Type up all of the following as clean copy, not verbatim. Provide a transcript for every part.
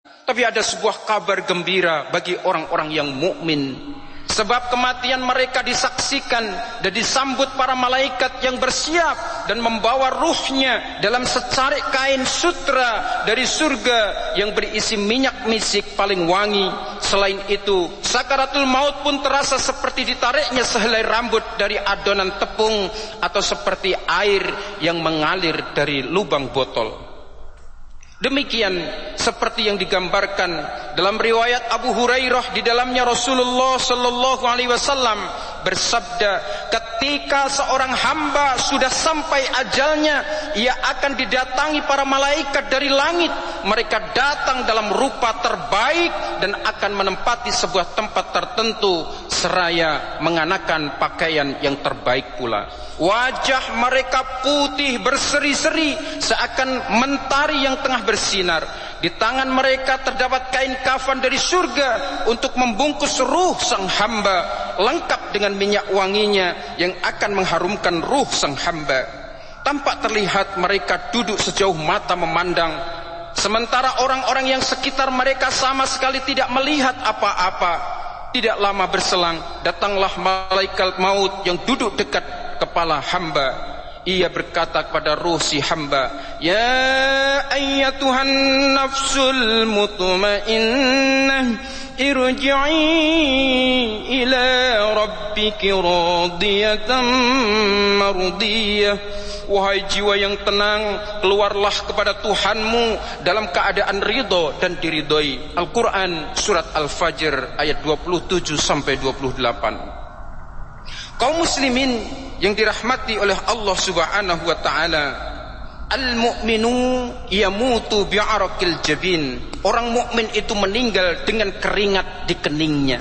Tapi ada sebuah kabar gembira bagi orang-orang yang mukmin. Sebab kematian mereka disaksikan dan disambut para malaikat yang bersiap dan membawa ruhnya dalam secarik kain sutra dari surga yang berisi minyak misik paling wangi. Selain itu, sakaratul maut pun terasa seperti ditariknya sehelai rambut dari adonan tepung atau seperti air yang mengalir dari lubang botol. Demikian seperti yang digambarkan dalam riwayat Abu Hurairah, di dalamnya Rasulullah sallallahu alaihi wasallam bersabda, ketika seorang hamba sudah sampai ajalnya, ia akan didatangi para malaikat dari langit. Mereka datang dalam rupa terbaik dan akan menempati sebuah tempat tertentu seraya mengenakan pakaian yang terbaik pula. Wajah mereka putih berseri-seri seakan mentari yang tengah bersinar. Di tangan mereka terdapat kain kafan dari surga untuk membungkus ruh sang hamba, lengkap dengan minyak wanginya yang akan mengharumkan ruh sang hamba. Tampak terlihat mereka duduk sejauh mata memandang, sementara orang-orang yang sekitar mereka sama sekali tidak melihat apa-apa. Tidak lama berselang, datanglah malaikat maut yang duduk dekat kepala hamba. Ia berkata kepada ruh si hamba, "Ya ayyatuhan nafsul mutmainnah, irji'i ila rabbiki radiyatan mardiyah." Wahai jiwa yang tenang, keluarlah kepada Tuhanmu dalam keadaan ridho dan diridhoi. Al-Quran surat Al-Fajr ayat 27 sampai 28. Kaum muslimin yang dirahmati oleh Allah Subhanahu wa taala, al-mu'minu yamutu bi'araqil jabin. Orang mukmin itu meninggal dengan keringat di keningnya.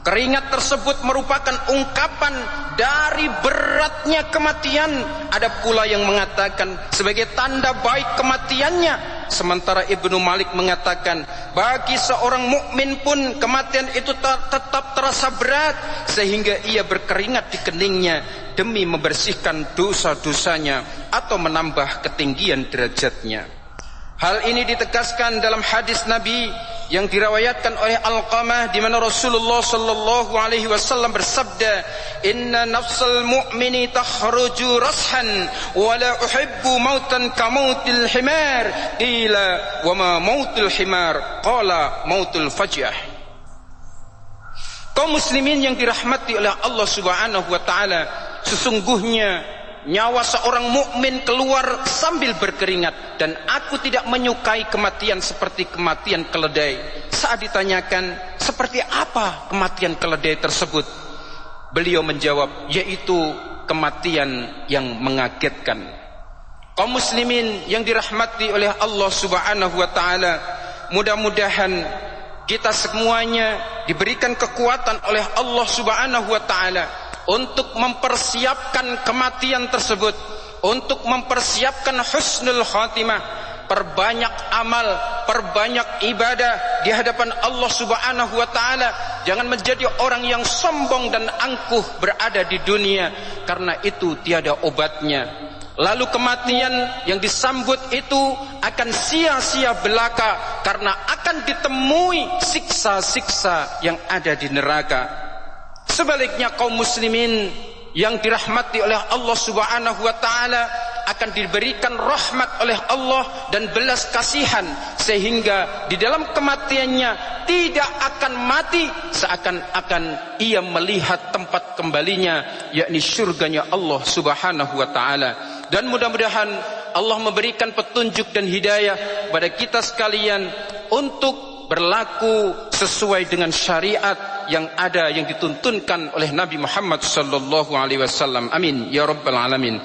Keringat tersebut merupakan ungkapan dari beratnya kematian. Ada pula yang mengatakan sebagai tanda baik kematiannya. Sementara Ibnu Malik mengatakan, bagi seorang mukmin pun kematian itu tetap terasa berat, sehingga ia berkeringat di keningnya demi membersihkan dosa-dosanya atau menambah ketinggian derajatnya. Hal ini ditegaskan dalam hadis Nabi yang diriwayatkan oleh Alqamah, di mana Rasulullah sallallahu alaihi wasallam bersabda, "Inna nafsal mu'mini takhruju rashan wa la uhibbu mautan ka mautil himar." Qila, "Wa ma mautul himar?" Qala, "Mautul faj'ah." Kaum muslimin yang dirahmati oleh Allah Subhanahu wa taala, sesungguhnya nyawa seorang mukmin keluar sambil berkeringat, dan aku tidak menyukai kematian seperti kematian keledai. Saat ditanyakan seperti apa kematian keledai tersebut, beliau menjawab, yaitu kematian yang mengagetkan. Kaum muslimin yang dirahmati oleh Allah Subhanahu wa taala, mudah-mudahan kita semuanya diberikan kekuatan oleh Allah Subhanahu wa taala untuk mempersiapkan kematian tersebut, untuk mempersiapkan husnul khatimah. Perbanyak amal, perbanyak ibadah di hadapan Allah Subhanahu wa taala. Jangan menjadi orang yang sombong dan angkuh berada di dunia, karena itu tiada obatnya. Lalu kematian yang disambut itu akan sia-sia belaka, karena akan ditemui siksa-siksa yang ada di neraka. Sebaliknya kaum muslimin yang dirahmati oleh Allah Subhanahu wa taala akan diberikan rahmat oleh Allah dan belas kasihan, sehingga di dalam kematiannya tidak akan mati, seakan-akan ia melihat tempat kembalinya, yakni surganya Allah Subhanahu wa taala. Dan mudah-mudahan Allah memberikan petunjuk dan hidayah pada kita sekalian untuk berlaku sesuai dengan syariat yang ada, yang dituntunkan oleh Nabi Muhammad sallallahu alaihi wasallam. Amin ya rabbal alamin.